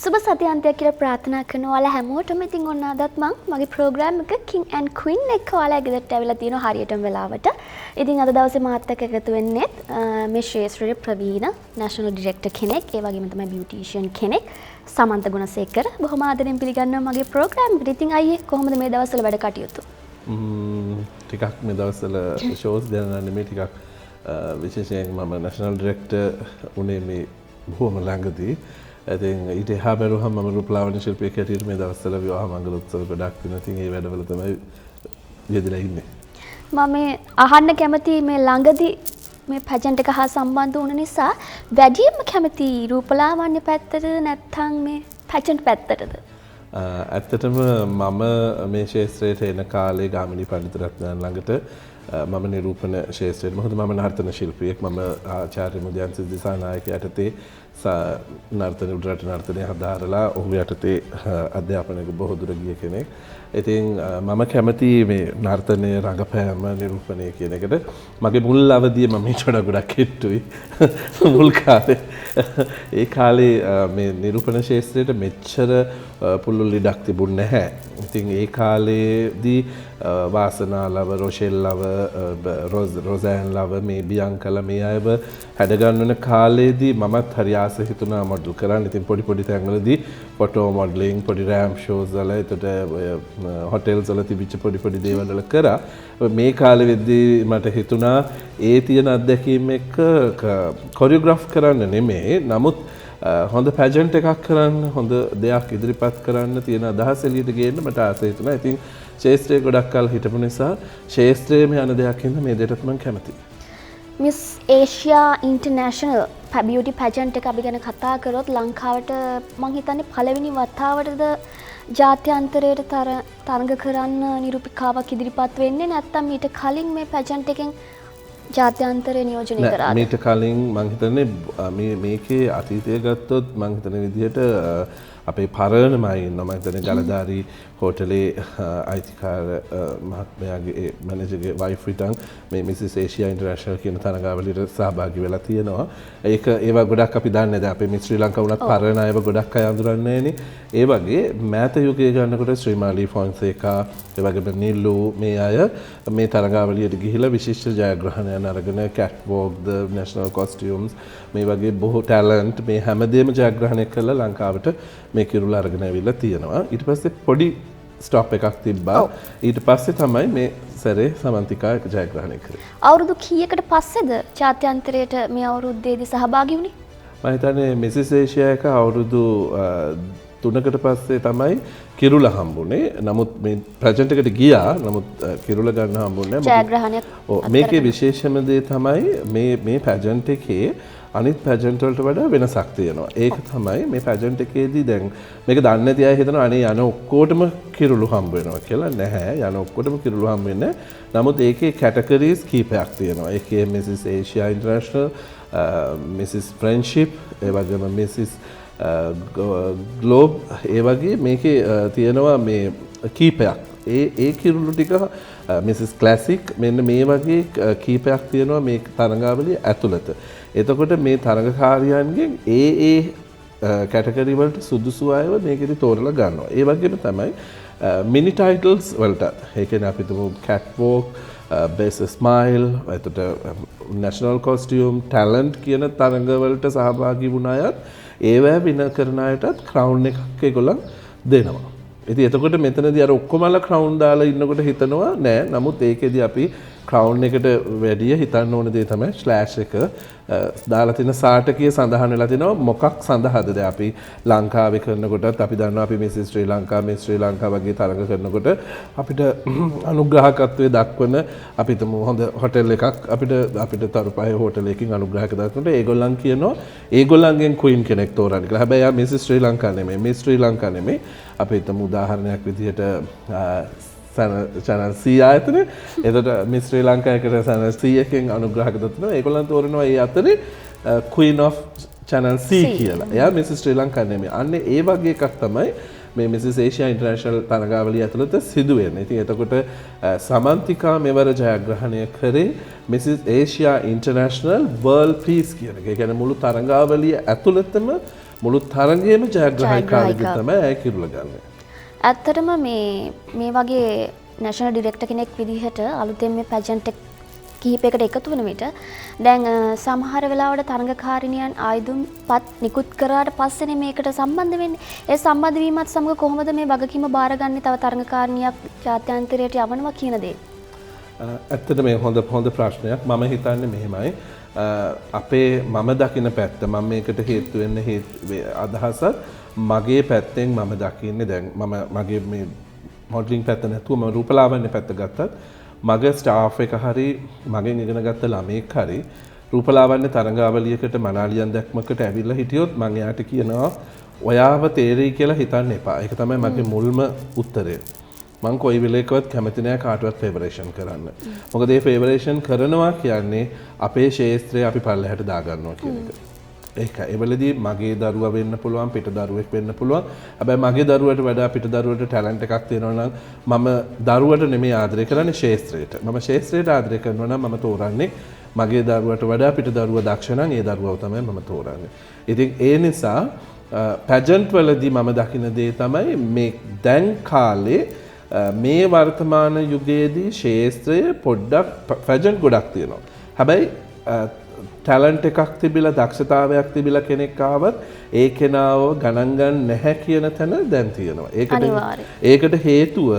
සුබ සතියන්තයක් කියලා ප්‍රාර්ථනා කරනවා ඔයාලා හැමෝටම. ඉතින් ඔන්න අදත් මම මගේ ප්‍රෝග්‍රෑම් එක King and Queen එක ඔයාලා ගෙදරට ඇවිල්ලා තියෙනවා හරියටම වෙලාවට. ඉතින් අද දවසේ මාත් එක්ක එකතු වෙන්නේ මේ ශ්‍රේෂ්ඨ ප්‍රවීණ නැෂනල් ඩිරෙක්ටර් කෙනෙක්, ඒ වගේම තමයි බියුටිෂියන් කෙනෙක් සමන්ත ගුණසේකර. බොහොම ආදරෙන් පිළිගන්නවා මගේ ප්‍රෝග්‍රෑම් එකට. ඉතින් අයියේ කොහොමද මේ දවස්වල වැඩ කටයුතු? ටිකක් මේ දවස්වල ෂෝස් දැනන නෙමෙයි ටිකක් විශේෂයෙන් මම නැෂනල් ඩිරෙක්ටර් උනේ මේ බොහොම ළඟදී. ඉතින් ඊට එහා බැලුවහම මම රූපලාවන්‍ය ශිල්පියෙක් හැටියට මේ දවස්වල විවාහ මංගල උත්සව ගොඩක් තියෙනවා. ඉතින් ඒ වැඩවල තමයි යෙදලා ඉන්නේ. මම මේ අහන්න කැමති මේ ළඟදී මේ පැජන්ට් එක හා සම්බන්ධ වුණ නිසා වැඩියෙන්ම කැමති රූපලාවන්‍ය පැත්තටද නැත්නම් මේ පැජන්ට් පැත්තටද? ඇත්තටම මම මේ ශාස්ත්‍රයට එන කාලේ ගාමිණී පඬිතුරත්නයන් ළඟට මම නිරූපණ ශාස්ත්‍රයේ මොකද මම නර්තන ශිල්පියෙක්. මම ආචාර්ය මුදයන්සිරි දිසානායක යටතේ නර්තන උඩරට නර්තනය හදාරලා ඔහු යටතේ අධ්‍යාපනයක බොහෝ දුර ගිය කෙනෙක්. ඉතින් මම කැමති මේ නර්තනය රඟපෑම නිරූපණය කියන එකට. මගේ මුල් අවදිය මම ඊට වඩා ගොඩක් හිටුයි මුල් කාලේ. ඒ කාලේ මේ නිරූපණ ශාස්ත්‍රයට මෙච්චර පුළුල් ඉඩක් තිබුණ නැහැ. ඉතින් ඒ කාලේදී වාසනා ලව, රොෂෙල් ලව, රොසෑන් ලව, මේ බියංකලා මේ අයව හැඩගන්වන කාලේදී මමත් හරි ආස හිතුණා මොඩල් කරන්න. ඉතින් පොඩි පොඩි තැන්වලදී ෆොටෝ මොඩලින්, පොඩි රෑම්ප් ෂෝස් වල, එතකොට හොටෙල්ස් වල තිබිච්ච පොඩි පොඩි දේවල් වල කරා. මේ කාලෙ වෙද්දී මට හිතුණා ඒ තියෙන අත්දැකීම් එක්ක කොරියෝග්‍රාෆ් කරන්න නෙමෙයි, නමුත් හොඳ පැජන්ට් එකක් කරන්න, හොඳ දෙයක් ඉදිරිපත් කරන්න තියෙන අදහස එළියට ගේන්න මට ආස හිතුණා. ඉතින් ශාස්ත්‍රයේ ගොඩක් කල් හිටපු නිසා ශාස්ත්‍රයේම යන දෙයක් හින්දා මේ දෙයටත් මම කැමතියි. Miss Asia international beauty pageant එක අපි ගැන කතා කරොත් ලංකාවට මම හිතන්නේ පළවෙනි වතාවටද ජාත්‍යන්තරයට තරඟ කරන්න නිරූපිකාවක් ඉදිරිපත් වෙන්නේ, නැත්නම් ඊට කලින් මේ පැජන්ට් එකෙන් ජාත්‍යන්තරය නියෝජනය කරාද? මීට කලින් මම හිතන්නේ මේකේ අතීතය ගත්තොත් මම හිතන විදිහට අපේ පරණමයි ඉන්නවා. මම හිතන්නේ ගලදාරි හෝටලේ අයිතිකාර මහත්මයාගේ මැනේජර්ගේ වයිෆ් විතන් මේ මිසස් ඒෂියා ඉන්ටර්නැෂනල් කියන තරඟාවලියට සහභාගී වෙලා තියෙනවා. ඒවා ගොඩක් අපි දන්නේ නැහැ. අපේ මිස් ශ්‍රී ලංකා වුණත් පරණ අයව ගොඩක් අය අඳුරන්නේ නැහනේ. ඒ වගේ මෑත යුගයේ ගන්නකොට ශ්‍රීමාලී ෆොන්සේකා, ඒ වගේම නිල්ලු මේ අය මේ තරඟාවලියට ගිහිලා විශිෂ්ට ජයග්‍රහණයන් අරගෙන කැට් වෝක්, ද නැෂනල් කොස්ටියුම්ස් මේ වගේ බොහෝ ටැලන්ට් මේ හැමදේම ජයග්‍රහණය කරලා ලංකාවට මේ කිරුළ අරගෙන ඇවිල්ලා තියෙනවා. ඊට පස්සේ පොඩි ස්ටොප් එකක් තිබ්බා. ඊට පස්සේ තමයි මේ සැරේ සමන්තිකා ජයග්‍රහණය කරේ. අවුරුදු කීයකට පස්සේද ජාත්‍යන්තරයට මේ අවුරුද්දේදී සහභාගී වුණේ? මම හිතන්නේ මිසස් ඒෂියා එක අවුරුදු 3කට පස්සේ තමයි කිරුළ හම්බුනේ. නමුත් මේ ප්‍රජන්ට් එකට ගියා. නමුත් කිරුළ ගන්න හම්බුනේ නැහැ. ජයග්‍රහණයක්. මේකේ විශේෂම දේ තමයි මේ පැජන්ට් එකේ අනිත් පැජන්ට් වලට වඩා වෙනසක් තියෙනවා. ඒක තමයි මේ පැජන්ට් එකේදී දැන් මේක දන්නේ නැති අය හිතනවා අනේ යන ඔක්කොටම කිරුළු හම්බ වෙනවා කියලා. නැහැ, යන ඔක්කොටම කිරුළු හම්බ වෙන්නේ නැහැ. නමුත් ඒකේ කැටගරිස් කීපයක් තියෙනවා. ඒකේ Mrs Asia international, Mrs friendship, ඒ වගේම මිසස් ග්ලෝබ්, ඒ වගේ මේකේ තියෙනවා මේ කීපයක්. ඒ කිරුළු ටික මිසස් ක්ලාසික් මෙන්න මේ වගේ කීපයක් තියෙනවා මේ තරඟාවලිය ඇතුළත. එතකොට මේ තරඟකාරයන්ගෙන් ඒ කැටගරි වලට සුදුසු අයව මේකෙදි තෝරලා ගන්නවා. ඒ වගේම තමයි මිනි ටයිටල්ස් වලට. ඒ කියන්නේ අපි තුමු කැට් වෝක්, බෙස්ට් ස්මයිල්, එතකොට නැෂනල් කොස්ටියුම්, ටැලන්ට් කියන තරඟ වලට සහභාගී වුණ අයත් ඒවැ වින කරන අයටත් ක්‍රවුන් එකක් ඒගොල්ලන් දෙනවා. ඉතින් එතකොට මෙතනදී අර ඔක්කොමලා ක්‍රවුන් දාලා ඉන්නකොට හිතනවා නෑ. නමුත් ඒකෙදි අපි ක්‍රවුන් එකට වැඩිය හිතන්න ඕන දේ තමයි ස්ලෑෂ් එක දාලා තියෙන සාටකිය සඳහන් වෙලා තිනවා මොකක් සඳහාද. දැන් අපි ලංකාවේ කරනකොටත් අපි දන්නවා අපි මිස් ශ්‍රී ලංකා, මිස් ශ්‍රී ලංකා වගේ තරඟ කරනකොට අපිට අනුග්‍රහකත්වයේ දක්වන අපි තුමු හොඳ හොටෙල් එකක් අපිට තරුපහේ හෝටල් එකකින් අනුග්‍රහක දක්වනකොට ඒගොල්ලන් කියනවා ඒගොල්ලන්ගෙන් ක්වීන් කෙනෙක් තෝරන්න කියලා. හැබැයි යා මිස් ශ්‍රී ලංකා නෙමෙයි, මිස් ශ්‍රී ලංකා නෙමෙයි. අපි තුමු උදාහරණයක් විදිහට channel C ආයතනය. එතකොට මිස් ශ්‍රී ලංකා එකට channel C එකෙන් අනුග්‍රහක දත්නවා. ඒගොල්ලන් තෝරනවා ඒ අතරේ Queen of channel C කියලා. එයා මිස් ශ්‍රී ලංකා නෙමෙයි. අන්න ඒ වගේ එකක් තමයි මේ මිසස් ඒෂියා ඉන්ටර්නැෂනල් තරඟාවලිය ඇතුළත සිදු වෙන්නේ. ඉතින් එතකොට සමන්තිකා මෙවර ජයග්‍රහණය කරේ Mrs Asia international world piece කියන එක. ඒ කියන්නේ මුළු තරඟාවලිය ඇතුළතම මුළු තරගයේම ජයග්‍රාහකයෙක් තමයි ඇය කිරුළ ගන්න. ඇත්තටම මේ වගේ නැෂනල් ඩිරෙක්ටර් කෙනෙක් විදිහට අලුතෙන් මේ පැජන්ට් එක කිහිපයකට එකතු වෙන විට දැන් සමහර වෙලාවට තරඟකාරිනියන් ආයුධම් පත් නිකුත් කරාට පස්සේනේ මේකට සම්බන්ධ වෙන්නේ. ඒ සම්බන්ධ වීමත් සමග කොහොමද මේ වගකීම බාරගන්නේ තව තරඟකාරිනියක් ජාත්‍යන්තරයට යවනවා කියන දේ? ඇත්තට මේ හොඳ ප්‍රශ්නයක්. මම හිතන්නේ මෙහෙමයි. අපේ මම දකින පැත්ත මම මේකට හේතු වෙන්න අදහසත් මගේ පැත්තෙන් මම දකින්නේ දැන් මම මගේ මේ මොඩලින් පැත්ත නැතුව මම රූපලාවන්‍ය පැත්ත ගත්තත් මගේ ස්ටාෆ් එක හරි මගෙන් ඉගෙන ගත්ත ළමෙක් හරි රූපලාවන්‍ය තරඟාවලියකට මනාලියන් දැක්මකට ඇවිල්ලා හිටියොත් මම එයාට කියනවා ඔයාව තේරෙයි කියලා හිතන්න එපා. ඒක තමයි මගේ මුල්ම උත්තරය. මම කොයි වෙලේකවත් කැමති නෑ කාටවත් ෆේවරේෂන් කරන්න. මොකද මේ ෆේවරේෂන් කරනවා කියන්නේ අපේ ශාස්ත්‍රය අපි පල්ලෙහාට දාගන්නවා කියන එක. ඒකයි. ඒ වෙලෙදී මගේ දරුවා වෙන්න පුළුවන්, පිට දරුවෙක් වෙන්න පුළුවන්. හැබැයි මගේ දරුවට වඩා පිට දරුවට ටැලන්ට් එකක් තියෙනවා නම් මම දරුවට නෙමෙයි ආදරය කරන්නේ ශාස්ත්‍රයට. මම ශාස්ත්‍රයට ආදරය කරනවා නම් මම තෝරන්නේ මගේ දරුවට වඩා පිට දරුවා දක්ෂ නම් ඒ දරුවව තමයි මම තෝරන්නේ. ඉතින් ඒ නිසා පැජන්ට් වලදී මම දකින දේ තමයි මේ දැන් කාලේ මේ වර්තමාන යුගයේදී ශාස්ත්‍රය පොඩ්ඩක් පැජන්ට් ගොඩක් තියෙනවා. හැබැයි ටැලන්ට් එකක් තිබිලා දක්ෂතාවයක් තිබිලා කෙනෙක් ආවත් ඒ කෙනාව ගණන් ගන්න නැහැ කියන තැන දැන් තියෙනවා. ඒකට හේතුව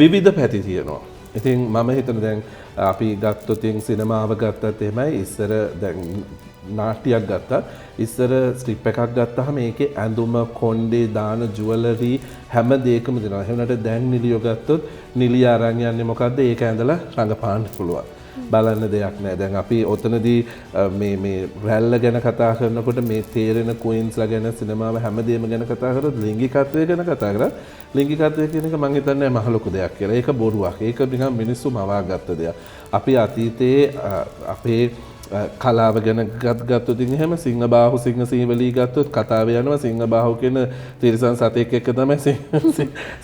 විවිධ පැති තියෙනවා. ඉතින් මම හිතන දැන් අපි ගත්තොත් සිනමාව ගත්තත් එහෙමයි ඉස්සර දැන් නාට්‍යයක් ගත්තා ඉස්සර ස්ට්‍රිප් එකක් ගත්තාම ඒකේ ඇඳුම කොණ්ඩේ දාන ජුවලරි හැම දෙයකම දෙනවා. එහෙම නැත්නම් දැන් නිලියෝ ගත්තොත් නිලිය අරන් යන්නේ මොකද්ද? ඒක ඇඳලා රඟපාන්න පුළුවන්. බලන්න දෙයක් නෑ. දැන් අපි ඔතනදී මේ රැල්ල ගැන කතා කරනකොට මේ තේරෙන ක්වීන්ස්ලා ගැන සිනමාව හැමදේම ගැන කතා කරද්දී ලිංගිකත්වය ගැන කතා කරා. ලිංගිකත්වය කියන එක මම හිතන්නේ මහ ලොකු දෙයක් කියලා. ඒක බොරුවක්. ඒක නිකන් මිනිස්සු මවාගත්ත දෙයක්. අපි අතීතයේ අපේ කලාව ගැන ගත්තොත් එහෙම සිංහබාහු සිංහ සීවලී ගත්තොත් කතාව යනවා සිංහබාහු කියන තිරිසන් සතෙක් එක්ක තමයි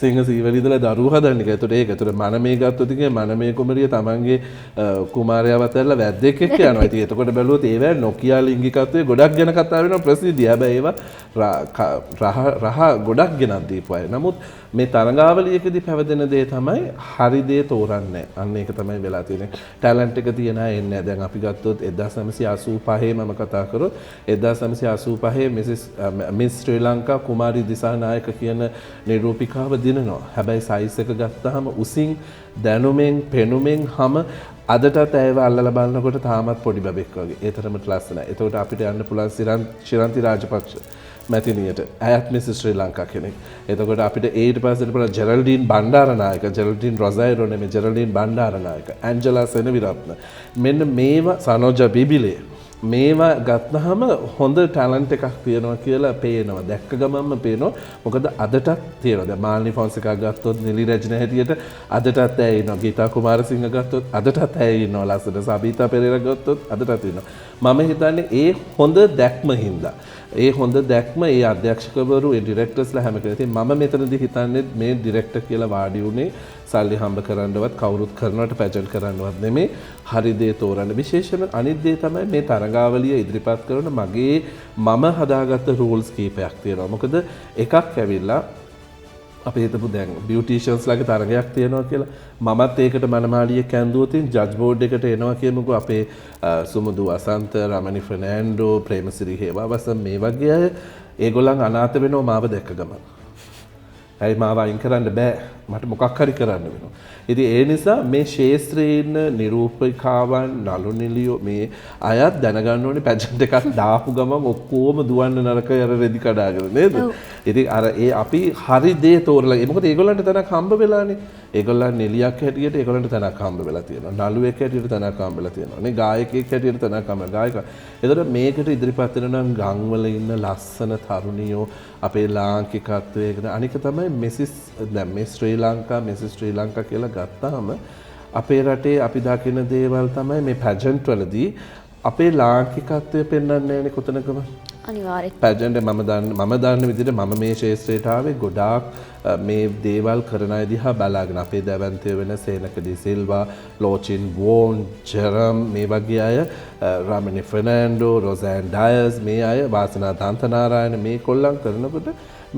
සිංහ සීවලී ඉඳලා දරුවෝ හදන්නේ. ඒතකොට ඒතකොට මනමේ ගත්තොත් මනමේ කුමරිය තමන්ගේ කුමාරයාවත් ඇල්ල වැද්දෙක් එක්ක යනවා. ඉතින් එතකොට බැලුවොත් ඒවැ නොකියා ලිංගිකත්වයේ ගොඩක් ගැන කතා වෙනවා ප්‍රසිද්ධිය. හැබැයි ඒවා රහ ගොඩක් ගෙනත් දීපු අය. නමුත් මේ තරඟාවලියකදී පැවදෙන දේ තමයි හරි දේ තෝරන්නේ. අන්න ඒක තමයි වෙලා තියෙන්නේ. ටැලන්ට් එක තියන අය එන්නේ. දැන් අපි ගත්තොත් 1985 මම කතා කරොත් 1985 මිස් ශ්‍රී ලංකා කුමාරි දිසානායක කියන නිරූපිකාව දිනනවා. හැබැයි සයිස් එක ගත්තාම උසින් දැනුමෙන් පෙනුමෙන් හැම අදටත් ඇයව අල්ලලා බලනකොට තාමත් පොඩි බබෙක් වගේ. ඒ තරමට ලස්සනයි. එතකොට අපිට යන්න පුළුවන් ශිරන්ති රාජපක්ෂ මැතිනියට ඇයත් මිස් ශ්‍රී ලංකා කෙනෙක්. එතකොට අපිට ඊට පස්සේ පුළුවන් ජෙරල්ඩීන් බණ්ඩාරනායක, ජෙරල්ඩීන් රොසයිරෝ නෙමෙයි ජෙරල්ඩීන් බණ්ඩාරනායක, ඇන්ජලා සෙනවිරත්න. මෙන්න මේවා සනෝජා බිබිලේ මේවා ගත්තාම හොඳ ටැලන්ට් එකක් තියෙනවා කියලා පේනවා. දැක්ක ගමන්ම පේනවා. මොකද අදටත් තියෙනවා. දැන් මාල්නි ෆොන්සේකා ගත්තොත් නිලි රැජින හැටියට අදටත් ඇය ඉන්නවා. ගීතා කුමාරසිංහ ගත්තොත් අදටත් ඇය ඉන්නවා. ලස්සන සබීතා පෙරේරා ගත්තොත් අදටත් ඉන්නවා. මම හිතන්නේ ඒ හොඳ දැක්ම හින්දා ඒ හොඳ දැක්ම ඒ අධ්‍යක්ෂකවරු ඒ ඩිරෙක්ටර්ස්ලා හැම කෙනෙක්. ඉතින් මම මෙතනදී හිතන්නේ මේ ඩිරෙක්ටර් කියලා වාඩි උනේ සල්ලි හම්බ කරන්නවත් කවුරුත් කරනවට පැජන්ට් කරන්නවත් නෙමෙයි. හරි දේ තෝරන්න. විශේෂයෙන්ම අනිත් දේ තමයි මේ තරඟාවලිය ඉදිරිපත් කරන මම හදාගත්ත රූල්ස් කීපයක් තියෙනවා. මොකද එකක් ඇවිල්ලා අපි හිතමු දැන් බියුටිෂියන්ස්ලාගේ තරගයක් තියෙනවා කියලා. මමත් ඒකට මනමාලියෙක් ඇඳුවොත් ජජ් බෝඩ් එකට එනවා කියමුකෝ අපේ සුමුදු වසන්ත, රමණි ෆර්නෑන්ඩෝ, ප්‍රේමසිරි හේවාවසම් මේ වගේ අය ඒගොල්ලන් අනාථ වෙනවා මාව දැක්ක ගමන්. ඇයි මාව අයින් කරන්න බෑ. මට මොකක් හරි කරන්න වෙනවා. ඉතින් ඒ නිසා මේ ශාස්ත්‍රයේ ඉන්න නිරූපිකාවන්, නළු නිලියෝ මේ අයත් දැනගන්න ඕනේ පැජන්ට් එකක් දාපු ගමන් ඔක්කොම දුවන්න නරක අර රෙදි කඩාගෙන නේද? ඉතින් අර ඒ අපි හරි දේ තෝරලා මොකද ඒගොල්ලන්ට තැනක් හම්බ වෙලානේ. ඒගොල්ලන් නිලියක් හැටියට ඒගොල්ලන්ට තැනක් හම්බ වෙලා තියෙනවා. නළුවෙක් හැටියට තැනක් හම්බ වෙලා තියෙනවා. නේ ගායකයෙක් හැටියට තැනක් හම්බ ගායක. ඒතකොට මේකට ඉදිරිපත් වෙන නම් ගම්වල ඉන්න ලස්සන තරුණියෝ අපේ ලාංකිකත්වයකට අනික තමයි මිස් ශ්‍රී ලංකා කියලා ගත්තාම අපේ රටේ අපි දකින දේවල් තමයි මේ පැජන්ට් වලදී අපේ ලාංකිකත්වය පෙන්වන්නේ නැහැ කොතනකම. අනිවාර්යෙන්. පැජන්ට් මම දන්න විදිහට මම මේ ශේෂ්ත්‍රයට ආවේ ගොඩාක් මේ දේවල් කරන අය දිහා බලාගෙන අපේ දැවැන්තය වෙන සේනක ඩි සිල්වා, ලෝචින් වෝන්, ජෙරම් මේ වගේ අය, රාමනි ෆර්නෑන්ඩෝ, රොසෑන් ඩයස් මේ අය, වාසනා දන්තනාරායන මේ කොල්ලන් කරනකොට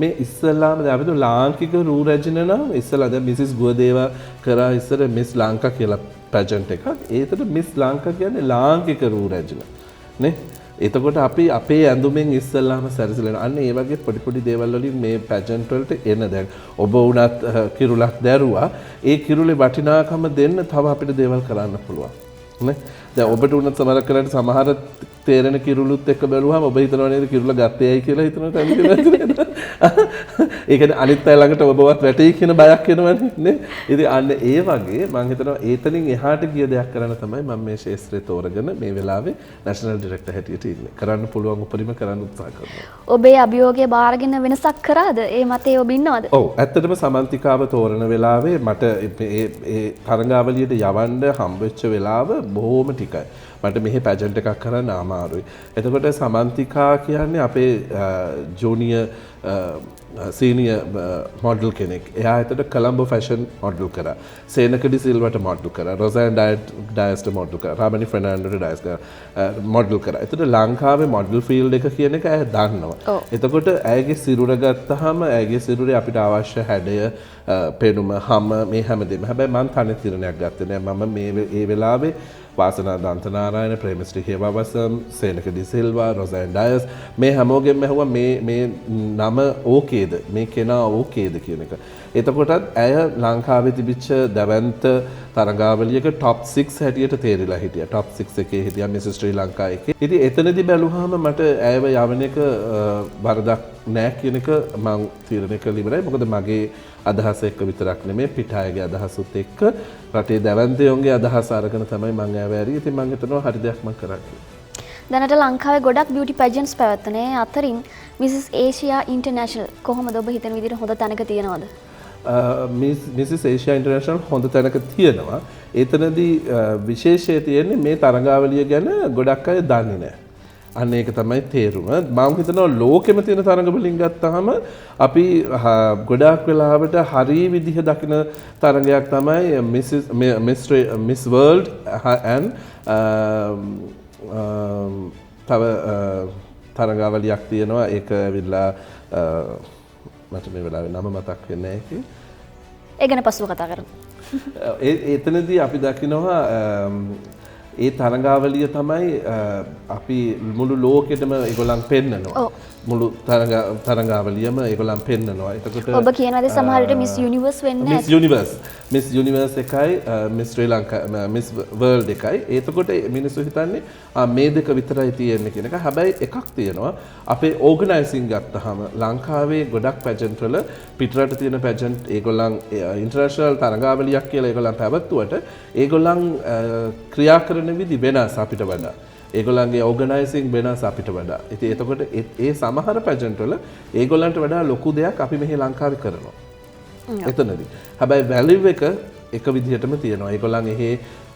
මේ ඉස්සල්ලාම දැන් අපි ලාංකික රූ රැජින නම් ඉස්සලා දැන් මිසිස් ගුවදේවා කරා ඉස්සර මිස් ලංකා කියලා පැජන්ට් එකක්. ඒකට මිස් ලංකා කියන්නේ ලාංකික රූ රැජින නේ. එතකොට අපි අපේ ඇඳුමෙන් ඉස්සල්ලාම සැරසිලන අන්න ඒ වගේ පොඩි පොඩි දේවල් වලින් මේ පැජන්ට් වලට එන දැන් ඔබ වුණත් කිරුලක් දැරුවා ඒ කිරුලේ වටිනාකම දෙන්න තව අපිට දේවල් කරන්න පුළුවන් නේ. දැන් ඔබට උනත් සමහර කරලා සමහර තේරෙන කිරුළුත් එක්ක බැලුවාම ඔබ හිතනවා නේද කිරුල ගත්තේයි කියලා හිතනවා තමයි. ඒ කියන්නේ අනිත් අය ළඟට ඔබවත් වැටෙයි කියන බයක් එනවනේ නේ. ඉතින් අන්න ඒ වගේ මම හිතනවා ඒතනින් එහාට ගිය දෙයක් කරන්න තමයි මම මේ ශාස්ත්‍රය තෝරගෙන මේ වෙලාවේ නැෂනල් ඩිරෙක්ටර් හැටියට ඉන්නේ. කරන්න පුළුවන් උපරිම කරන්න උත්සාහ කරනවා. ඔබේ අභියෝගය බාරගෙන වෙනසක් කරාද? ඒ මතේ ඔබ ඉන්නවද? ඔව් ඇත්තටම සමන්තිකාව තෝරන වෙලාවේ මට ඒ තරඟාවලියට යවන්න හම්බෙච්ච වෙලාව බොහොම ටිකයි. මට මෙහි පැජන්ට් එකක් කරන්න අමාරුයි. එතකොට සමන්තිකා කියන්නේ අපේ ජූනියර් සීනියර් මොඩල් කෙනෙක්. එයා ඇත්තට කොළඹ ෆැෂන් මොඩල් කරා. සේනක ඩි සිල්වට මොඩල් කරා. රොසෑන් ඩයස්ට මොඩල් කරා. රාමනි ෆර්නෑන්ඩෝට ඩයස් මොඩල් කරා. එතකොට ලංකාවේ මොඩල් ෆීල්ඩ් එක කියන එක ඇය දන්නවා. එතකොට ඇයගේ සිරුර ගත්තාම ඇයගේ සිරුරේ අපිට අවශ්‍ය හැඩය පෙනුම හැම මේ හැමදේම. හැබැයි මම තනි තිරණයක් ගත්තේ නෑ. මම මේ වෙලාවේ වාසනා දන්තනාරායන, ප්‍රේමශ්‍රී හේවාවසම්, සේනක ඩි සිල්වා, රොසෑන් ඩයස් මේ හැමෝගෙම ඇහුවා මේ නම ඕකේද? මේ කෙනා ඕකේද කියන එක. එතකොටත් ඇය ලංකාවේ තිබිච්ච දැවැන්ත තරඟාවලියක টপ 6 හැටියට තේරිලා හිටියා. টপ 6 එකේ හිටියා මිස් ශ්‍රී ලංකා එකේ. ඉතින් එතනදී බැලුවාම මට ඇයව යවන එක වරදක් නෑ කියන එක මම තීරණය කළ ඉවරයි. මොකද මගේ අදහස එක්ක විතරක් නෙමෙයි පිටායගේ අදහසුත් එක්ක රටේ දැවැන්තයෝන්ගේ අදහස අරගෙන තමයි මම ඇව ඇරියේ. ඉතින් මම හිතනවා හරි දෙයක් මම කරා කියලා. දැනට ලංකාවේ ගොඩක් බියුටි පැජන්ට්ස් පැවැත්වෙනේ. අතරින් මිසස් ඒෂියා ඉන්ටර්නැෂනල් කොහොමද ඔබ හිතන විදිහට හොඳ තැනක තියෙනවද? මිසිස් ඒෂියා ඉන්ටර්නැෂනල් හොඳ තැනක තියෙනවා. එතනදී විශේෂය තියෙන්නේ මේ තරඟාවලිය ගැන ගොඩක් අය දන්නේ නැහැ. අන්න ඒක තමයි තේරුම. මම හිතනවා ලෝකෙම තියෙන තරඟ වලින් ගත්තාම අපි ගොඩාක් වෙලාවට හරි විදිහ දකින තරඟයක් තමයි මිස් වර්ල්ඩ් and තව තරඟාවලියක් තියෙනවා. ඒක ඇවිල්ලා මට මේ වෙලාවේ නම මතක් වෙන්නේ නැහැ ඒකේ. ඒ ගැන පස්සුව කතා කරමු. එතනදී අපි දකිනවා ඒ තරඟාවලිය තමයි අපි මුළු ලෝකෙටම ඒගොල්ලන් පෙන්නනවා. මුළු තරඟාවලියම ඒගොල්ලන් පෙන්නනවා. එතකොට ඔබ කියනවාද සමහර විට මිස් යුනිවර්ස් වෙන්නේ? මිස් යුනිවර්ස් එකයි මිස් ශ්‍රී ලංකා මිස් වර්ල්ඩ් එකයි. එතකොට මිනිස්සු හිතන්නේ මේ දෙක විතරයි තියෙන්නේ කියන එක. හැබැයි එකක් තියෙනවා. අපේ ඕගනයිසින් ගත්තාම ලංකාවේ ගොඩක් පැජන්ට් වල පිටරට තියෙන පැජන්ට් ඒගොල්ලන් ඉන්ටර්නැෂනල් තරඟාවලියක් කියලා ඒගොල්ලන් පැවැත්වුවට ඒගොල්ලන් ක්‍රියා කරන විදි වෙනස් අපිට වඩා. ඒගොල්ලන්ගේ ඕගනයිසින් වෙනස් අපිට වඩා. ඉතින් එතකොට ඒ සමහර පැජන්ට් වල ඒගොල්ලන්ට වඩා ලොකු දෙයක් අපි මෙහි ලංකාවේ කරනවා. එතනදී. හැබැයි වැලියු එක විදිහටම තියෙනවා. ඒගොල්ලන් එහි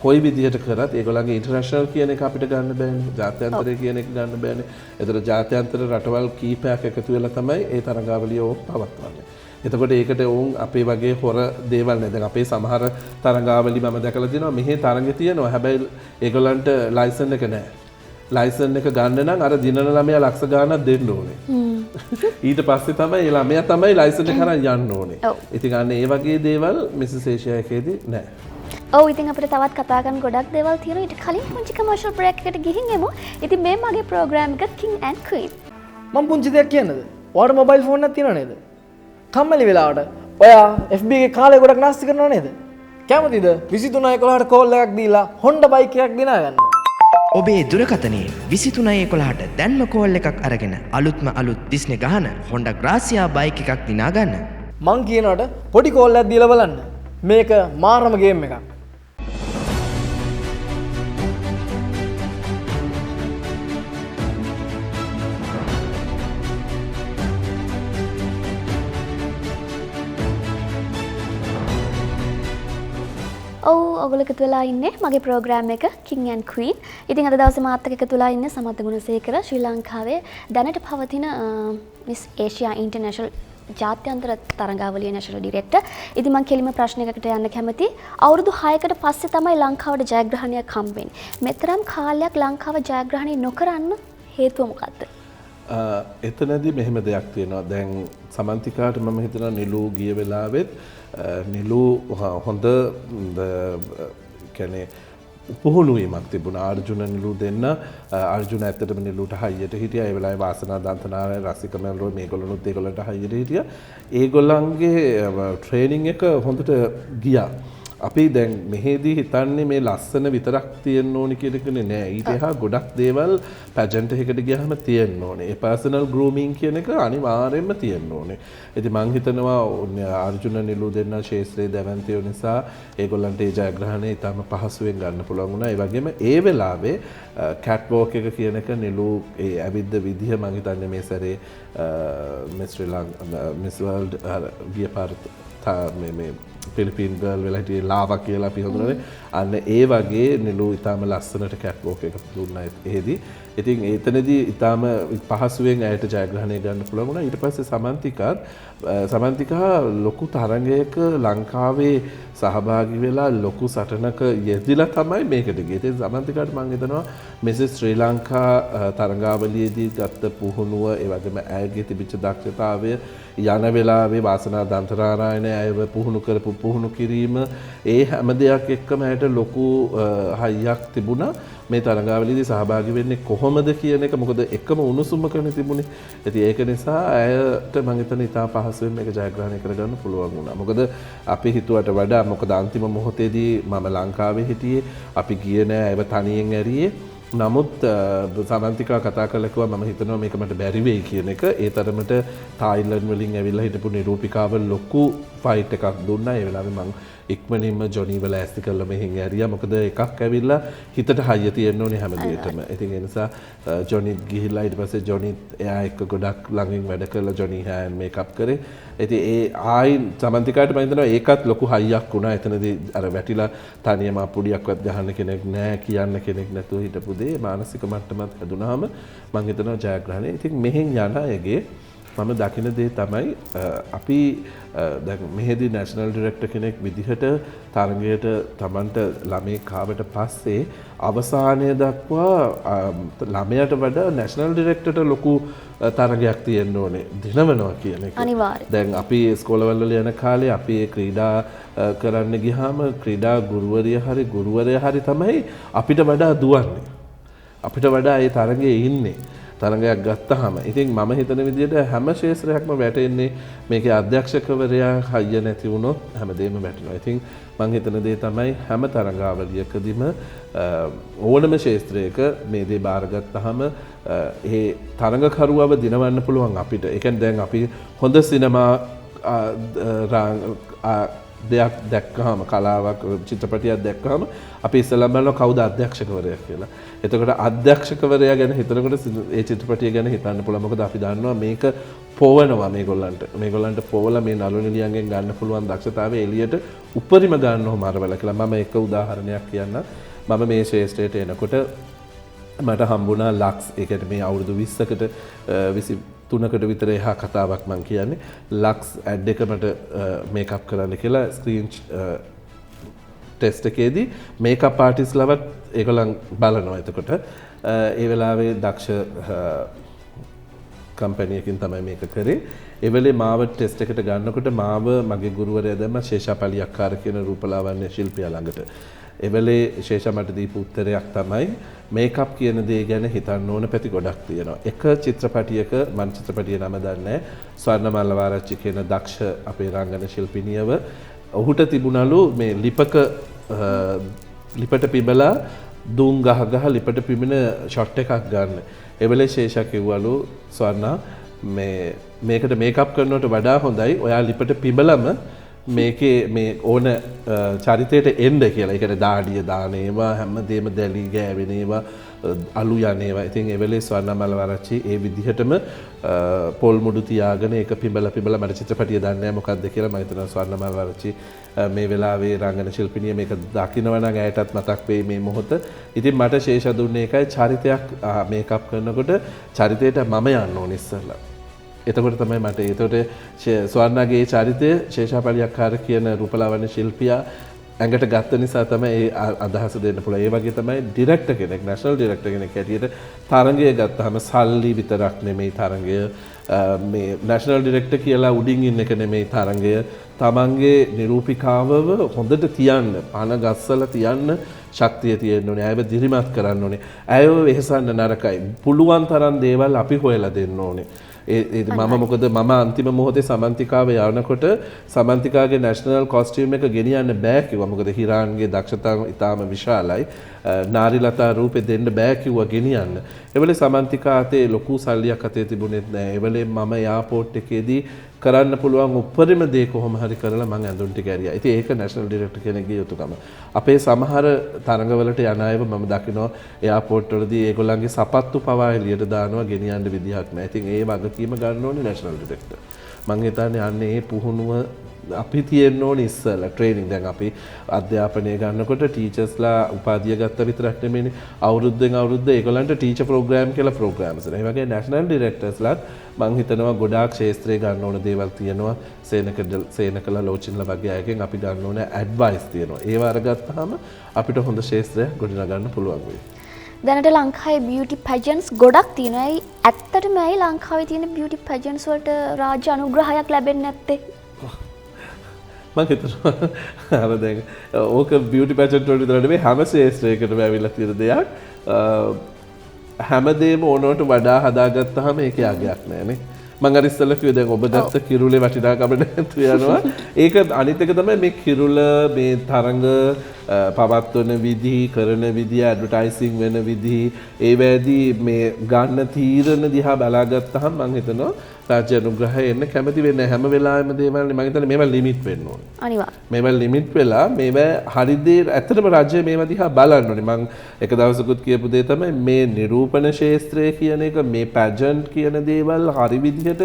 කොයි විදිහට කරත් ඒගොල්ලන්ගේ ඉන්ටර්නැෂනල් කියන එක අපිට ගන්න බෑනේ. ජාත්‍යන්තරය කියන එක ගන්න බෑනේ. ඒතර ජාත්‍යන්තර රටවල් කීපයක් එකතු වෙලා තමයි ඒ තරඟාවලිය පවත්වන්නේ. එතකොට ඒකට උන් අපේ වගේ හොර දේවල් නෑ. දැන් අපේ සමහර තරඟාවලි මම දැකලා තියෙනවා මෙහි තරඟ තියෙනවා. හැබැයි ඒගොල්ලන්ට ලයිසන් එක නෑ. ලයිසන් එක ගන්න නම් අර දිනන ළමයා ලක්ෂ ගාණක් දෙන්න ඕනේ. ඊට පස්සේ තමයි ළමයා තමයි ලයිසන් එක අරන් යන්න ඕනේ. ඉතින් අන්න ඒ වගේ දේවල් මිසස් ඒෂියා එකේදී නෑ. ඔව් ඉතින් අපිට තවත් කතා කරන්න ගොඩක් දේවල් තියෙනවා. ඊට කලින් පුංචි කමර්ෂල් බ්‍රේක් එකකට ගිහින් එමු. ඉතින් මේ මගේ ප්‍රෝග්‍රෑම් එක King and Queen. මම පුංචි දෙයක් කියන්නද? ඔයාලට මොබයිල් ෆෝන් එකක් තියෙනව නේද? කම්මැලි වෙලාවට ඔයා FB එකේ කාලය ගොඩක් නාස්ති කරනව නේද? කැමතිද 23:11ට කෝල් එකක් දීලා Honda බයික් එකක් දිනා ගන්න? ඔබේ දුරකථනයේ 23:11ට දැන්ම කෝල් එකක් අරගෙන අලුත්ම අලුත් දිස්නේ ගහන Honda Grazia බයික් එකක් දිනා ගන්න. මං කියනවට පොඩි කෝල් එකක් දීලා බලන්න. මේක මාරම ගේම් එකක්. ඔයගොල්ලෝ එකතු වෙලා ඉන්නේ මගේ ප්‍රෝග්‍රෑම් එක King and Queen. ඉතින් අද දවසේ මාත් එක්ක එකතු වෙලා ඉන්නේ සමත් ගුණසේකර ශ්‍රී ලංකාවේ දැනට පවතින Miss Asia International ජාත්‍යන්තර තරඟාවලියේ නැෂනල් ඩිරෙක්ටර්. ඉතින් මම කෙලිම ප්‍රශ්නයකට යන්න කැමතියි. අවුරුදු 6කට පස්සේ තමයි ලංකාවට ජයග්‍රහණයක් හම්බෙන්නේ. මෙතරම් කාලයක් ලංකාව ජයග්‍රහණය නොකරන්න හේතුව මොකක්ද? එතනදී මෙහෙම දෙයක් තියෙනවා. දැන් සමන්තිකාට මම හිතනවා නිලු ගිය වෙලාවෙත් නිලු හොඳ කියන්නේ පුහුණුවීමක් තිබුණා. අර්ජුන නිලු දෙන්න අර්ජුන ඇත්තටම නිලුට හයියට හිටියා. ඒ වෙලාවේ වාසනා දන්තනාරය රසික මල්රෝ මේගොල්ලොනුත් ඒගොල්ලන්ට හයියට හිටියා. ඒගොල්ලන්ගේ ට්‍රේනින් එක හොඳට ගියා. අපි දැන් මෙහෙදී හිතන්නේ මේ ලස්සන විතරක් තියෙන්න ඕනි කියන එකනේ නෑ. ඊට එහා ගොඩක් දේවල් පැජන්ට් එකකට ගියාම තියෙන්න ඕනේ. ඒ පර්සනල් ගෲමින් කියන එක අනිවාර්යයෙන්ම තියෙන්න ඕනේ. ඉතින් මං හිතනවා අර්ජුන නිලු දෙන්න ශේෂ්ත්‍රයේ දැවන්තය නිසා ඒගොල්ලන්ට ඒ ජයග්‍රහණය ඉතාම පහසුවෙන් ගන්න පුළුවන් වුණා. ඒ වගේම ඒ වෙලාවේ කැට් වෝක් එක කියන එක නිලු ඒ ඇවිද්ද විදිහ මං හිතන්නේ මේ සැරේ මිස් වර්ල්ඩ් ගිය පාර මේ ෆිලිපීන් ගර්ල් වෙලා හිටියේ ලාවා කියලා අපි හඳුනන්නේ. අන්න ඒ වගේ නිලු ඉතාම ලස්සනට කැට් වෝක් එක දුන්නා එහෙදී. ඉතින් එතනදී ඉතාම පහසුවෙන් ඇයට ජයග්‍රහණය ගන්න පුළුවන් වුණා. ඊට පස්සේ සමන්තිකා ලොකු තරඟයක ලංකාවේ සහභාගී වෙලා ලොකු සටනක යෙදිලා තමයි මේකට ගියේ. ඉතින් සමන්තිකාට මම හිතනවා මෙසේ ශ්‍රී ලංකා තරඟාවලියේදී ගත්ත පුහුණුව ඒ වගේම ඇයගේ තිබිච්ච දක්ෂතාවය යන වෙලාවේ වාසනා දන්තරාරායන ඇයව පුහුණු කිරීම ඒ හැම දෙයක් එක්කම ඇයට ලොකු හයියක් තිබුණා. මේ තරඟාවලියේදී සහභාගී වෙන්නේ කොහොමද කියන එක මොකද එකම උණුසුමකනේ තිබුණේ. ඉතින් ඒක නිසා ඇයට මම හිතන්නේ ඉතා පහසුවෙන් මේක ජයග්‍රහණය කරගන්න පුළුවන් වුණා. මොකද අපි හිතුවට වඩා මොකද අන්තිම මොහොතේදී මම ලංකාවේ හිටියේ. අපි ගියේ නෑ ඒව තනියෙන් ඇරියේ. නමුත් සමන්තිකා කතා කරලා කිව්වා මම හිතනවා මේක මට බැරි වෙයි කියන එක. ඒ තරමට තායිලන්ඩ් වලින් ඇවිල්ලා හිටපු නිරූපිකාව ලොකු ෆයිට් එකක් දුන්නා. ඒ වෙලාවේ මම ඉක්මනින්ම ජොනීව ලෑස්ති කරලා මෙහෙන් ඇරියා. මොකද එකක් ඇවිල්ලා හිතට හයිය තියෙන්න ඕනේ හැම දෙයකම. ඉතින් ඒ නිසා ජොනීත් ගිහිල්ලා ඊට පස්සේ ජොනීත් එයා එක්ක ගොඩක් ළඟින් වැඩ කරලා ජොනී හෑන් මේකප් කරේ. ඉතින් ඒ ආයි සමන්තිකාට මම හිතනවා ඒකත් ලොකු හයියක් වුණා. එතනදී අර වැටිලා තනියම අපුඩියක්වත් ගහන්න කෙනෙක් නැහැ කියන්න කෙනෙක් නැතුව හිටපු දේ මානසික මට්ටමත් හැදුනහම මම හිතනවා ජයග්‍රහණය. ඉතින් මෙහෙන් යන අයගේ මම දකින දේ තමයි අපි දැන් මෙහෙදී නැෂනල් ඩිරෙක්ටර් කෙනෙක් විදිහට තරගයට Tamanට ළමයෙක් ආවට පස්සේ අවසානය දක්වා ළමයට වඩා නැෂනල් ඩිරෙක්ටර්ට ලොකු තරගයක් තියෙන්න ඕනේ දිනවනවා කියන එක. අනිවාර්යයෙන්. දැන් අපි ඉස්කෝලවල යන කාලේ අපි ක්‍රීඩා කරන්න ගියාම ක්‍රීඩා ගුරුවරයා හරි තමයි අපිට වඩා දුවන්නේ. අපිට වඩා ඒ තරගයේ ඉන්නේ. තරගයක් ගත්තාම ඉතින් මම හිතන විදිහට හැම ශේෂ්ත්‍රයක්ම වැටෙන්නේ මේකේ අධ්‍යක්ෂකවරයා හයිය නැති වුණොත් හැමදේම වැටෙනවා. ඉතින් මම හිතන දේ තමයි හැම තරඟාවලියකදීම ඕනම ශේෂ්ත්‍රයක මේ දේ බාරගත්තාම ඒ තරඟකරුවව දිනවන්න පුළුවන් අපිට. ඒ කියන්නේ දැන් අපි හොඳ සිනමා දෙයක් දැක්කහම කලාවක් චිත්‍රපටියක් දැක්කහම අපි ඉස්සෙල්ලා බලනවා කවුද අධ්‍යක්ෂකවරයා කියලා. එතකොට අධ්‍යක්ෂකවරයා ගැන හිතනකොට ඒ චිත්‍රපටිය ගැන හිතන්න පුළුවන්. මොකද අපි දන්නවා මේක පොවනවා මේගොල්ලන්ට. මේගොල්ලන්ට පොවලා මේ නළු නිලියන්ගෙන් ගන්න පුළුවන් දක්ෂතාවය එළියට උපරිම ගන්නව මාරවල කියලා. මම එක උදාහරණයක් කියන්න. මම මේ ශේෂ්ත්‍රයට එනකොට මට හම්බුණා ලක්ස්. ඒ කියන්නේ මේ අවුරුදු 20කට 23කට විතර එහා කතාවක් මම කියන්නේ. ලක්ස් ඇඩ් එක මට මේකප් කරන්න කියලා ස්ක්‍රීන් ටෙස්ට් එකේදී මේකප් ආටිස්ට්ලවත් ඒගොල්ලන් බලනවා. එතකොට ඒ වෙලාවේ දක්ෂ කම්පැනියකින් තමයි මේක කරේ. ඒ වෙලේ මාව ටෙස්ට් එකට ගන්නකොට මාව මගේ ගුරුවරයා දැම්ම ශේෂා පලියක්කාර කියන රූපලාවන්‍ය ශිල්පියා ළඟට. ඒ වෙලේ ශේෂා මට දීපු උත්තරයක් තමයි මේකප් කියන දේ ගැන හිතන්න ඕන පැති ගොඩක් තියෙනවා. එක චිත්‍රපටියක මම චිත්‍රපටිය නම දන්නේ නැහැ. ස්වර්ණ මල්ලවාරච්චි කියන දක්ෂ අපේ රංගන ශිල්පිනියව ඔහුට තිබුණලු මේ ලිපට පිබලා දුම් ගහ ලිපට පිබෙන ෂොට් එකක් ගන්න. ඒ වෙලේ ශේෂා කිව්වලු ස්වර්ණා මේකට මේකප් කරනවට වඩා හොඳයි ඔයා ලිපට පිබලම මේකේ මේ ඕන චරිතයට එන්න කියලා. ඒ කියන්නේ දාඩිය දාන ඒවා හැමදේම දැලි ගෑවෙන ඒවා අලු යන්නේවා. ඉතින් ඒ වෙලේ ස්වර්ණමාල වරච්චි ඒ විදිහටම පොල් මුඩු තියාගෙන ඒක පිඹලා මට චිත්‍රපටිය දන්නේ නැහැ මොකක්ද කියලා මම හිතනවා ස්වර්ණමාල වරච්චි මේ වෙලාවේ රංගන ශිල්පිනිය මේක දකිනවා නම් ඇයටත් මතක් වෙයි මේ මොහොත. ඉතින් මට ශේෂ දුන්නේ එකයි චරිතයක් මේකප් කරනකොට චරිතයට මම යන්න ඕනේ ඉස්සෙල්ලා. එතකොට තමයි මට ඒතකොට ස්වර්ණගේ චරිතය ශේෂාපලියක්කාර කියන රූපලාවන්‍ය ශිල්පියා ඇඟට ගත්ත නිසා තමයි ඒ අදහස දෙන්න පුළුවන්. ඒ වගේ තමයි ඩිරෙක්ටර් කෙනෙක්, නැෂනල් ඩිරෙක්ටර් කෙනෙක් හැටියට තරංගය ගත්තාම සල්ලි විතරක් නෙමෙයි තරංගය. මේ නැෂනල් ඩිරෙක්ටර් කියලා උඩින් ඉන්න එක නෙමෙයි තරංගය. තමන්ගේ නිරූපිකාවව හොඳට තියන්න, පන ගස්සලා තියන්න ශක්තිය තියෙන්න ඕනේ. අයව දිරිමත් කරන්න ඕනේ. අයව වෙහසන්න නරකයි. පුළුවන් තරම් දේවල් අපි හොයලා දෙන්න ඕනේ. මම මොකද මම අන්තිම මොහොතේ සමන්තිකාව යනකොට සමන්තිකාගේ නැෂනල් කොස්ටියුම් එක ගෙනියන්න බෑ කිව්වා. මොකද හිරාන්ගේ දක්ෂතාව ඉතාම විශාලයි. නාරිලතා රූපේ දෙන්න බෑ කිව්වා ගෙනියන්න. ඒ වෙලේ සමන්තිකා අතේ ලොකු සල්ලියක් අතේ තිබුණෙත් නෑ. ඒ වෙලේ මම එයාපෝට් එකේදී කරන්න පුළුවන් උපරිම දේ කොහොම හරි කරලා මම ඇඳුම් ටික ඇරියා. ඉතින් ඒක නැෂනල් ඩිරෙක්ටර් කෙනෙක්ගේ යුතුකම. අපේ සමහර තරඟවලට යන අයව මම දකිනවා එයාපෝට් වලදී ඒගොල්ලන්ගේ සපත්තු පවා එළියට දානවා ගෙනියන්න විදිහක් නැහැ. ඉතින් ඒ වගකීම ගන්න ඕනේ නැෂනල් ඩිරෙක්ටර්. මම හිතන්නේ අන්නේ ඒ පුහුණුව අපි තියෙන්න ඕනේ ඉස්සෙල්ලා ට්‍රේනින්. දැන් අපි අධ්‍යාපනය ගන්නකොට ටීචර්ස්ලා උපාධිය ගත්ත විතරක් නෙමෙයිනේ අවුරුද්දෙන් අවුරුද්ද ඒගොල්ලන්ට ටීචර් ප්‍රෝග්‍රෑම් කියලා ප්‍රෝග්‍රෑම්ස් එනවා. ඒ වගේ නැෂනල් ඩිරෙක්ටර්ස්ලාත් මම හිතනවා ගොඩාක් ශාස්ත්‍රයේ ගන්න ඕන දේවල් තියෙනවා. සේනකලා ලෝචින්ලා වගේ අයගෙන් අපි ගන්න ඕන ඇඩ්වයිස් තියෙනවා. ඒව අරගත්තාම අපිට හොඳ ශාස්ත්‍රයක් ගොඩනගන්න පුළුවන් වෙයි. දැනට ලංකාවේ බියුටි පැජන්ට්ස් ගොඩක් තියෙනවා. ඇත්තටම ඇයි ලංකාවේ තියෙන බියුටි පැජන්ට්ස් වලට රාජ්‍ය අනුග්‍රහයක් ලැබෙන්නේ නැත්තේ? මම හිතනවා අර දැන් ඕක බියුටි පැජන්ට් වලට විතර නෙමෙයි හැම ශාස්ත්‍රයකටම ඇවිල්ලා තියෙන දෙයක්. හැමදේම ඕනවට වඩා හදාගත්තාම ඒකේ අගයක් නෑනේ. මම අර ඉස්සෙල්ලා කිව්වේ දැන් ඔබ ගත්ත කිරුලේ වටිනාකම නැතු යනවා. ඒක අනිත් එක තමයි මේ කිරුල මේ තරඟ පවත්වන විදි, කරන විදිය, ඇඩ්වර්ටයිසින් වෙන විදි, ඒ වේදී මේ ගන්න තීරණ දිහා බලාගත්තාම මම හිතනවා රාජ්‍ය අනුග්‍රහය එන්න කැමති වෙන්නේ හැම වෙලාවෙම දේවල් මම හිතන්නේ මේවා ලිමිට් වෙන්න ඕනේ. අනිවාර්යයෙන්. මේවා ලිමිට් වෙලා මේවා හරි දේ ඇත්තටම රාජ්‍ය මේවා දිහා බලන්න ඕනේ. මම එක දවසකුත් කියපු දේ තමයි මේ නිරූපණ ශාස්ත්‍රය කියන එක මේ පැජන්ට් කියන දේවල් හරි විදිහට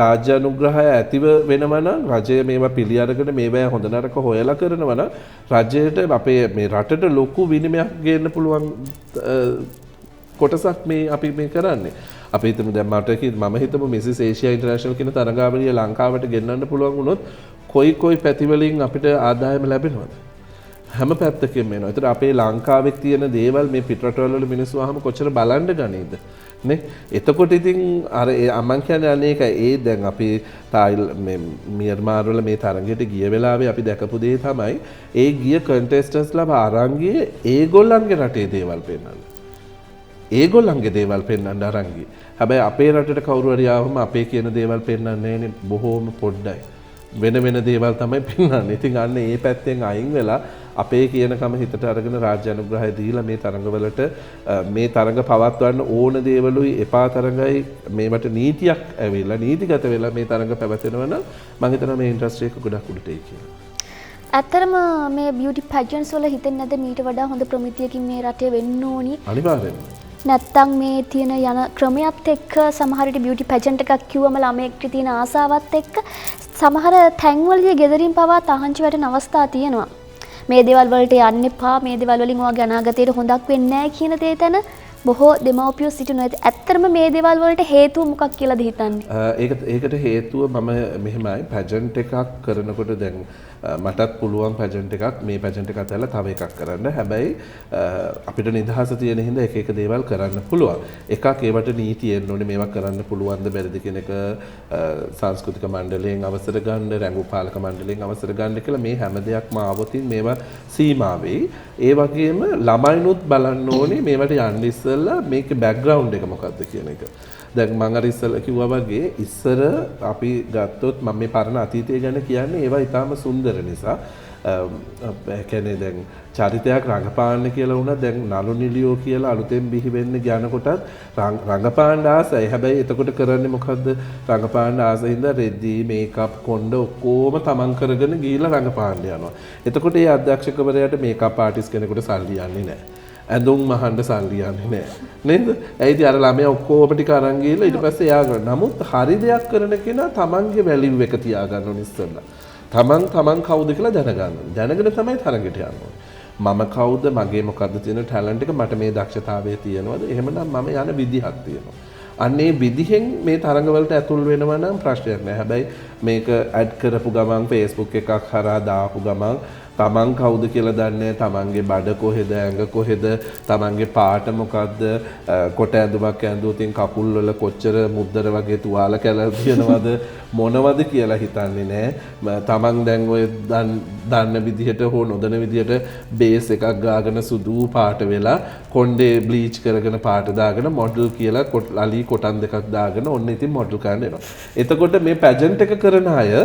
රාජ්‍ය අනුග්‍රහය ඇතිව වෙනවා නම් රජය මේවා පිළි අරගෙන මේවා හොඳ නරක හොයලා කරනවා නම් රජයට අපේ මේ රටට ලොකු විනිමයක් ගේන්න පුළුවන් කොටසක් මේ අපි මේ කරන්නේ. අපි හිතමු දැන් මම හිතමු මිසිස් ඒෂියා ඉන්ටර්නැෂනල් කියන තරඟාවලිය ලංකාවට ගෙන්නන්න පුළුවන් වුණොත් කොයි පැතිවලින් අපිට ආදායම ලැබෙනවද? හැම පැත්තකින්ම එනවා. ඒතර අපේ ලංකාවේ තියෙන දේවල් මේ පිටරටවල වල මිනිස්සු අහම කොච්චර බලන්න ගනීද? නේ? එතකොට ඉතින් අර මම කියන්නේ අනේකයි ඒ දැන් අපි මේ මියන්මාර් වල මේ තරඟයට ගිය වෙලාවේ අපි දැකපු දේ තමයි ඒ ගිය කන්ටෙස්ටන්ට්ස්ලා අරන් ගියේ ඒගොල්ලන්ගේ රටේ දේවල් පෙන්නන්න. ඒගොල්ලන්ගේ දේවල් පෙන්වන්න අරන් ගියේ. හැබැයි අපේ රටට කවුරු හරි ආවම අපේ කියන දේවල් පෙන්වන්නේ නැහැනේ බොහෝම පොඩ්ඩයි. වෙන දේවල් තමයි පෙන්වන්නේ. ඉතින් අන්න ඒ පැත්තෙන් අයින් වෙලා අපේ කියනකම හිතට අරගෙන රාජ්‍ය අනුග්‍රහය දීලා මේ තරඟවලට මේ තරඟ පවත්වන්න ඕන දේවලුයි එපා තරඟයි මේවට නීතියක් ඇවිල්ලා නීතිගත වෙලා මේ තරඟ පැවැත්වෙනවා නම් මම හිතනවා මේ ඉන්ඩස්ට්‍රි එක ගොඩක් උඩට එයි කියලා. ඇත්තරම මේ බියුටි පැජන්ට්ස් වල හිතෙන්නේ නැද්ද මීට වඩා හොඳ ප්‍රමිතියකින් මේ රටේ වෙන්න ඕනි? අනිවාර්යෙන්ම. නැත්තම් මේ තියෙන යන ක්‍රමයක් එක්ක සමහර විට බියුටි පැජන්ට් එකක් කිව්වම ළමයෙක්ට තියෙන ආසාවත් එක්ක සමහර තැන්වලදී ගෙදරින් පවා තහංචි වැටෙන අවස්ථා තියෙනවා. මේ දේවල් වලට යන්න එපා, මේ දේවල් වලින් ඔයාගේ අනාගතයට හොඳක් වෙන්නේ නැහැ කියන දේ තන බොහෝ දෙමව්පියෝ සිටිනවා. ඇත්තටම මේ දේවල් වලට හේතුව මොකක් කියලාද හිතන්නේ? ඒකට හේතුව මම මෙහෙමයි පැජන්ට් එකක් කරනකොට දැන් මටත් පුළුවන් පැජන්ට් එකක් මේ පැජන්ට් එකත් ඇල්ල තව එකක් කරන්න. හැබැයි අපිට නිදහස තියෙන හින්දා එක දේවල් කරන්න පුළුවන්. එකක් ඒවට නීති එන්න ඕනේ මේවා කරන්න පුළුවන්ද බැරිද කියන එක සංස්කෘතික මණ්ඩලයෙන් අවසර ගන්න, රැඟු පාලක මණ්ඩලයෙන් අවසර ගන්න කියලා මේ හැම දෙයක්ම ආවොතින් මේවා සීමා වෙයි. ඒ වගේම ළමයිනුත් බලන්න ඕනේ මේවට යන්න ඉස්සෙල්ලා මේකේ බෑග්ග්‍රවුන්ඩ් එක මොකක්ද කියන එක. දැන් මම අර ඉස්සෙල්ලා කිව්වා වගේ ඉස්සර අපි ගත්තොත් මම මේ පරණ අතීතය ගැන කියන්නේ ඒවා ඊටාම සුන්දර නිසා කියන්නේ දැන් චරිතයක් රඟපාන්න කියලා වුණා දැන් නළු නිලියෝ කියලා අලුතෙන් බිහි වෙන්න යන කොටත් රඟපාන්න ආසයි. හැබැයි එතකොට කරන්නේ මොකද්ද? රඟපාන්න ආසින්ද රෙදි මේකප් කොණ්ඩ ඔක්කොම තමන් කරගෙන ගිහිල්ලා රඟපාන්න යනවා. එතකොට ඒ අධ්‍යක්ෂකවරයාට මේකප් ආටිස්ට් කෙනෙකුට සල්ලි යන්නේ නැහැ. ඇඳුම් මහන්න සල්ලි යන්නේ නැහැ. නේද? ඇයිද අර ළමයා ඔක්කොම ටික අරන් ගිහලා ඊට පස්සේ එයා ගන්න. නමුත් හරි දෙයක් කරන කෙනා තමන්ගේ වැලියු එක තියාගන්න ඕනේ ඉස්සෙල්ලා. තමන් කවුද කියලා දැනගන්න. දැනගෙන තමයි තරඟට යන්න ඕනේ. මම කවුද, මගේ මොකද්ද තියෙන ටැලන්ට් එක, මට මේ දක්ෂතාවය තියෙනවද? එහෙමනම් මම යන විදිහක් තියෙනවා. අන්නේ විදිහෙන් මේ තරඟවලට ඇතුල් වෙනවා නම් ප්‍රශ්නයක් නැහැ. හැබැයි මේක ඇඩ් කරපු ගමන් Facebook එකක් හරහා දාපු ගමන් තමන් කවුද කියලා දන්නේ, තමන්ගේ බඩ කොහෙද, ඇඟ කොහෙද, තමන්ගේ පාට මොකද්ද, කොට ඇඳුමක් ඇඳුවොතින් කකුල් වල කොච්චර මුද්දර වගේ තුවාල කැලල් තියෙනවද මොනවද කියලා හිතන්නේ නැහැ. තමන් දැන් ඔය දන්න විදිහට හෝ නොදන්න විදිහට බේස් එකක් ගාගෙන සුදු පාට වෙලා කොණ්ඩේ බ්ලීච් කරගෙන පාට දාගෙන මොඩල් කියලා ලලි කොටන් දෙකක් දාගෙන ඔන්න ඉතින් මොඩල් කරන්න එනවා. එතකොට මේ පැජන්ට් එක කරන අය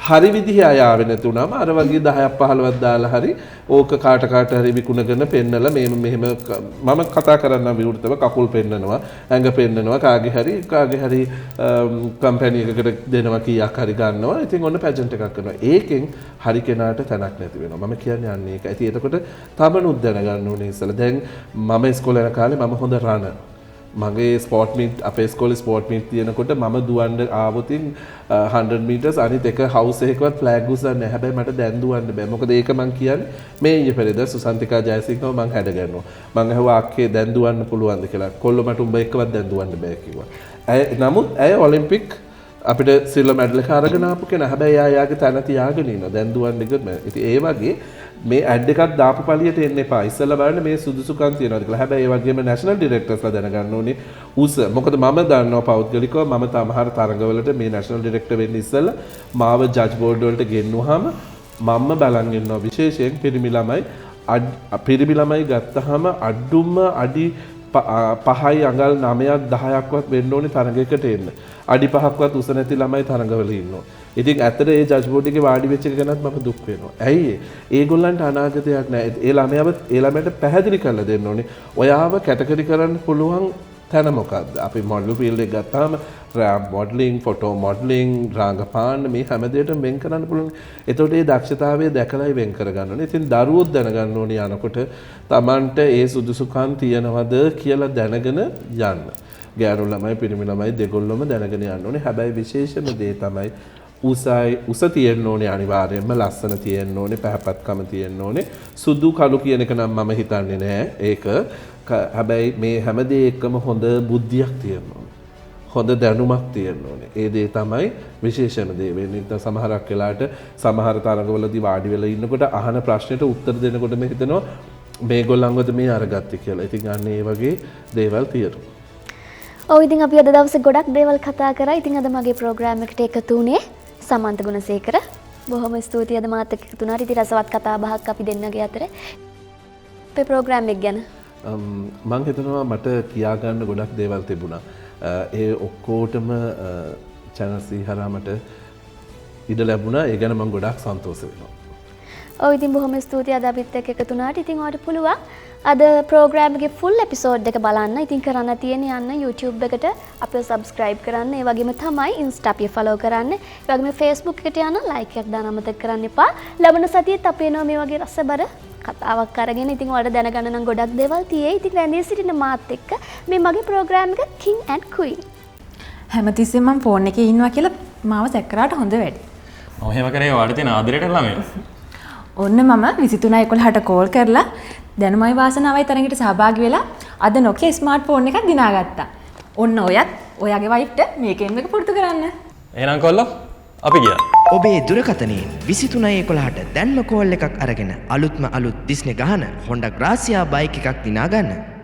හරි විදිහේ අය ආවෙ නැතුණාම අර වගේ 10ක් 15ක් දාලා හරි ඕක කාට හරි විකුණගෙන පෙන්නලා මෙහෙම මම කතා කරන්න විරුද්ධව කකුල් පෙන්නනවා, ඇඟ පෙන්නනවා, කාගේ හරි කම්පැනි එකකට දෙනවා කීයක් හරි ගන්නවා. ඉතින් ඔන්න පැජන්ට් එකක් කරනවා. ඒකෙන් හරි කෙනාට තැනක් නැති වෙනවා. මම කියන්නේ අන්න ඒකයි. ඉතින් එතකොට තමනුත් දැනගන්න ඕනේ ඉස්සලා. දැන් මම ඉස්කෝලේ යන කාලේ මම හොඳ රනර්. මගේ ස්පෝර්ට් මීට් අපේ ඉස්කෝලේ ස්පෝර්ට් මීට් තියෙනකොට මම දුවන්න ආවොතින් 100 මීටර්ස් අනිත් එක හවුස් එකකවත් ෆ්ලෑග් උස්සන්නේ නැහැ. හැබැයි මට දැන් දුවන්න බෑ. මොකද ඒක මං කියන්නේ මේ ඊයේ පෙරේද සුසන්තිකා ජයසිංහව මං හැඩ ගන්නවා. මං ඇහුවා අක්කේ දැන් දුවන්න පුළුවන්ද කියලා. කොල්ලෝ මට උඹ එක්කවත් දැන් දුවන්න බෑ කිව්වා. නමුත් ඇය ඔලිම්පික් අපිට සිල්වර් මෙඩල් එක අරගෙන ආපු කෙනා. හැබැයි එයාගේ තැන තියාගෙන ඉන්නවා. දැන් දුවන්න ඉක්මන. ඉතින් ඒ වගේ මේ ඇඩ් එකක් දාපු පළියට එන්න එපා. ඉස්සෙල්ලා බලන්න මේ සුදුසුකම් තියනවාද කියලා. හැබැයි ඒ වගේම නැෂනල් ඩිරෙක්ටර්ස්ලා දැනගන්න ඕනේ උස. මොකද මම දන්නවා පෞද්ගලිකව මම තමහර තරඟවලට මේ නැෂනල් ඩිරෙක්ටර් වෙන්න ඉස්සෙල්ලා මාව ජජ් බෝඩ් වලට ගෙන්නුවාම මම බලන් ඉන්නවා විශේෂයෙන් පිරිමි ළමයි ගත්තාම අඩුම අඩි 5යි අඟල් 9ක් 10ක්වත් වෙන්න ඕනේ තරඟයකට එන්න. අඩි 5ක්වත් උස නැති ළමයි තරඟවල ඉන්නවා. ඉතින් ඇත්තට ඒ ජජ් බෝඩ් එකේ වාඩි වෙච්ච එක ගැනත් මම දුක් වෙනවා. ඇයි ඒගොල්ලන්ට අනාගතයක් නැහැ. ඒ ළමයාට පැහැදිලි කරලා දෙන්න ඕනේ. ඔයාව කැටගරි කරන්න පුළුවන් තැන මොකද්ද? අපි මොඩල් ෆීල්ඩ් එක ගත්තාම රෑම් මොඩලින්, ෆොටෝ මොඩලින්, රංගපාන මේ හැම දෙයකටම වෙන් කරන්න පුළුවන්. එතකොට ඒ දක්ෂතාවය දැකලායි වෙන් කරගන්න ඕනේ. ඉතින් දරුවොත් දැනගන්න ඕනේ යනකොට Tamanට ඒ සුදුසුකම් තියනවද කියලා දැනගෙන යන්න. ගෑනු ළමයි පිරිමි ළමයි දෙගොල්ලොම දැනගෙන යන්න ඕනේ. හැබැයි විශේෂම දේ තමයි උස තියෙන්න ඕනේ, අනිවාර්යයෙන්ම ලස්සන තියෙන්න ඕනේ, පැහැපත්කම තියෙන්න ඕනේ. සුදු කළු කියන එක නම් මම හිතන්නේ නෑ. ඒක හැබැයි මේ හැමදේ එක්කම හොඳ බුද්ධියක් තියෙන්න ඕනේ. හොඳ දැනුමක් තියෙන්න ඕනේ. ඒ දේ තමයි විශේෂම දේ වෙන්නේ. සමහරක් වෙලාවට සමහර තරඟවලදී වාඩි වෙලා ඉන්නකොට අහන ප්‍රශ්නෙට උත්තර දෙනකොට මේ හිතනවා මේගොල්ලන්වද මේ අරගත්තේ කියලා. ඉතින් අන්න ඒ වගේ දේවල් තියෙනවා. ඔව් ඉතින් අපි අද දවසේ ගොඩක් දේවල් කතා කරා. ඉතින් අද මගේ ප්‍රෝග්‍රෑම් එකට එකතු වුණේ සමන්ත ගුණසේකර. බොහොම ස්තුතියි අද මාත් එක්ක එකතු වුණාට. ඉතින් රසවත් කතා බහක් අපි දෙන්නගේ අතරේ අපේ ප්‍රෝග්‍රෑම් එක ගැන මම හිතනවා මට කියා ගන්න ගොඩක් දේවල් තිබුණා. ඒ ඔක්කොටම channel C හරහා මට ඉඩ ලැබුණා. ඒ ගැන මම ගොඩක් සන්තෝෂ වෙනවා. ඔව් ඉතින් බොහොම ස්තුතියි අද අපිත් එක්ක එකතු වුණාට. ඉතින් ඔයාලට පුළුවන් අද ප්‍රෝග්‍රෑම් එකේ ෆුල් එපිසෝඩ් එක බලන්න. ඉතින් කරන්න තියෙන්නේ යන්න YouTube එකට අපිව subscribe කරන්න. ඒ වගේම තමයි Insta අපිව follow කරන්න. ඒ වගේම Facebook එකට යන්න like එකක් දාන්න අමතක කරන්න එපා. ලබන සතියේත් අපි එනවා මේ වගේ රසබර කතාවක් අරගෙන. ඉතින් ඔයාලට දැනගන්න නම් ගොඩක් දේවල් තියෙයි. ඉතින් රැඳී සිටින මාත් එක්ක මේ මගේ ප්‍රෝග්‍රෑම් එක King and Queen. හැමතිස්සෙම මම ෆෝන් එකේ ඉන්නවා කියලා මාව සැක කරාට හොඳ වැඩි. මම එහෙම කරේ ඔයාලට තියෙන ආදරයට ළමයි. ඔන්න මම 23:11ට කෝල් කරලා දැනුමයි වාසනාවයි තරඟට සහභාගී වෙලා අද Nokia ස්මාර්ට්ෆෝන් එකක් දිනාගත්තා. ඔන්න ඔයත් ඔයාගේ වයිෆ්ට මේ ගේම් එක පුරුදු කරන්න. එහෙනම් කොල්ලෝ අපි ගියා. ඔබේ දුරකථනයෙන් 23:11ට දැන්ම කෝල් එකක් අරගෙන අලුත් දිස්නේ ගහන Honda Grazia බයික් එකක් දිනා ගන්න.